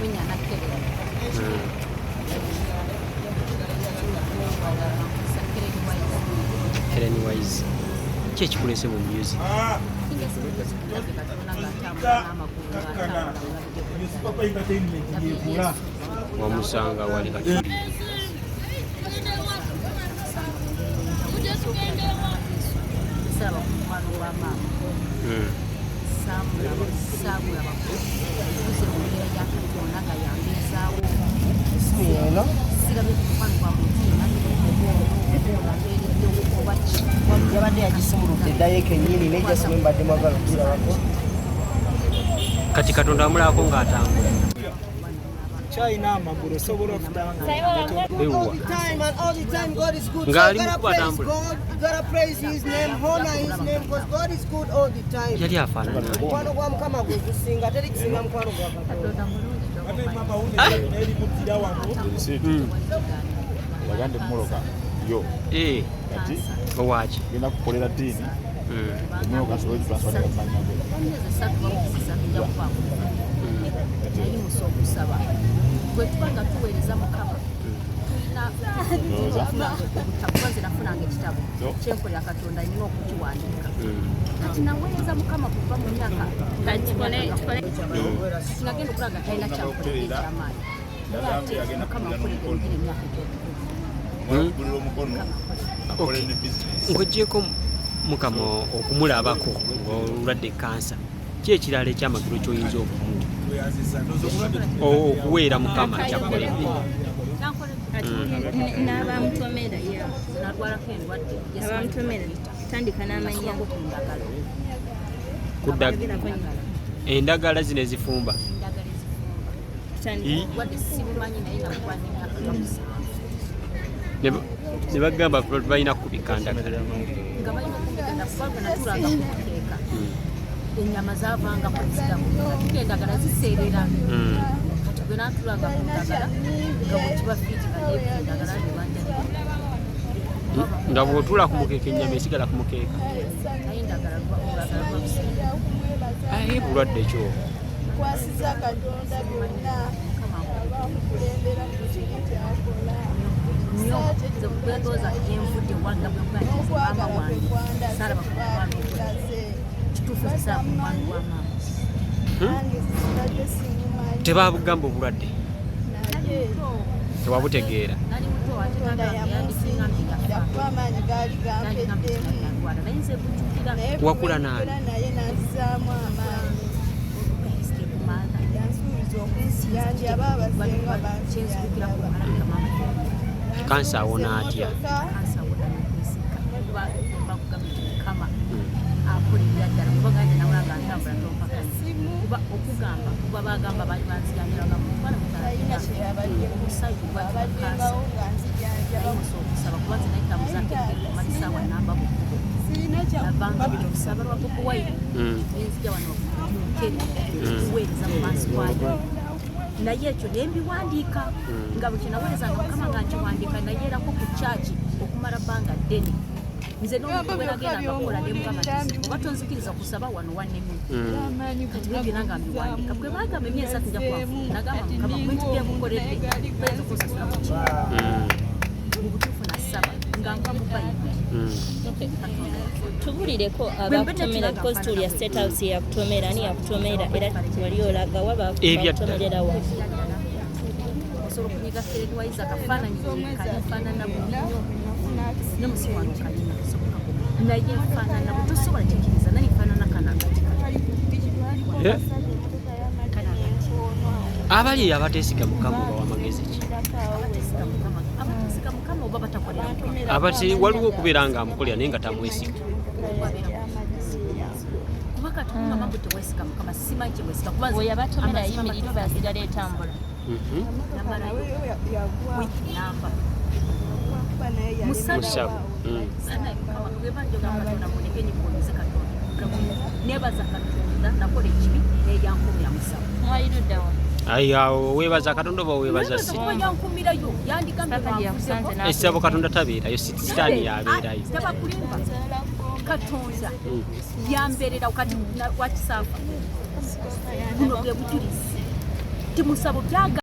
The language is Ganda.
Kibunya na Karen Wise. Church kulese mu music. Wamusanga wali kati. Kati Katonda amulako ng'atambula. China amagulu osobola okutanga all the time and all the time God is good. Ngali So gotta praise his name, honor his name because God is good all the time. Yali afaanana. Mukwano gwa Mukama gwe gusinga teri kusinga mukwano gwa Katonda. Bagande muloka yo kati Owaki genda kukolera ddiini muloka asobole transfer bwe tubanga tuweereza Mukama tulina nafunanga ekitabo kyenkolera Katonda nnyo okukiwandiika kati naweereza Mukama kuva mu myaka sinagenda okulaga talina kyankolera ekyamaanyi naye ate Mukama akolera emyaka ng'oggyeko Mukama okumulabako ng'olwadde kansa ki ekirala ekyamagiro ky'oyinza okuweera Mukama kyakoledde n'abamutomera nalwalako endwadde abamutomera tandika n'amanya endagala zino ezifumba wadde sibumanyi naye nakuba n'emyaka ne bagamba balina kubika ndagala nga balina okubigenda kubanga natulanga kuteeka ennyama zavanga endagala ziseerera kati gwe natulanga ku ndagala nga bwekiba fiiti nga endagala nebanja nga bw'otuula ku mukeeka ennyama esigala ku mukeeka naye endagala lwabuseera aye bulwadde kyo kwasiza Katonda byonna abamukulembera mu kiri kyakola nnyo nze bwegooza gyenvudde wanga bwemaama wange salaba kituufu zisaba ku mukwano gwa maama tebabugamba obulwadde tewabutegeera nali muto ate yandisingambi yakuba amaanyi gaali gampeddemu naye nze bujjukira wakula naani naye nazizaamu amaanyi yansuubiza okunsiyanji aba abasenga kyenzukira ku alabika maama kansa awona atya kansa awona nakwesika bakugamba Mukama akulira ddala kubaga nze nawulanga ntambula tompakasi kuba okugamba kuba bagamba baali banzijanjiraga mukwana omusayi kubakansa naye musa okusaba kuba nze naye tamuzake malisaawa namba nabanga okusaba lwa Bobi Wine nenzija wano mukeri kuweereza mu maaso wayo naye ekyo nembiwandiika nga bwe kyenaweerezanga Mukama nga nkiwandiika nayeerako ku kyaki okumala bbanga ddene nze n'omuntu bwe nagendanga kukola ne Mukama oba tonzikiriza kusaba wano wannemu kati byonna nga mbiwandiika bwe bagamba emyezi 3 nja kwafuuka nagamba Mukama bwenti byenkukoledde bayinza okunsasula ku kino mu butuufu nasaba nga nva mu Bayibuli tubulireko abakutomera because tulya state house yakutomera ani yakutomera era wali olaga waba bakutomerera wa osobola okunyiga Karen Wise akafaananyi kalifaanana nnyo n'omusiwano kalina naye nfaanana bwe tosobola kikiriza naye nfaanana kanagati abali abateesiga Mukama oba wamagezi ki abateesiga Mukama oba batakolera abati waliwo okubeera nga amukolera naye nga tamwesiga kuba Katonda mama gwe teweesiga Mukama simanyi kye weesiga kuba oyo abatomera yimiriro bazigala etambula yamalayo wiiki namba musabu nebaza Katonda nakola ekibi neyankumira musabu mwayiruddawo awo weebaza Katonda oba weebaza si yankumirayo yandigambe ekitabo Katonda tabeerayo sitaani yabeerayo tabakulimba Katonda yambeerera kati wakisaafa buno bwe bujulizi timusabo byaga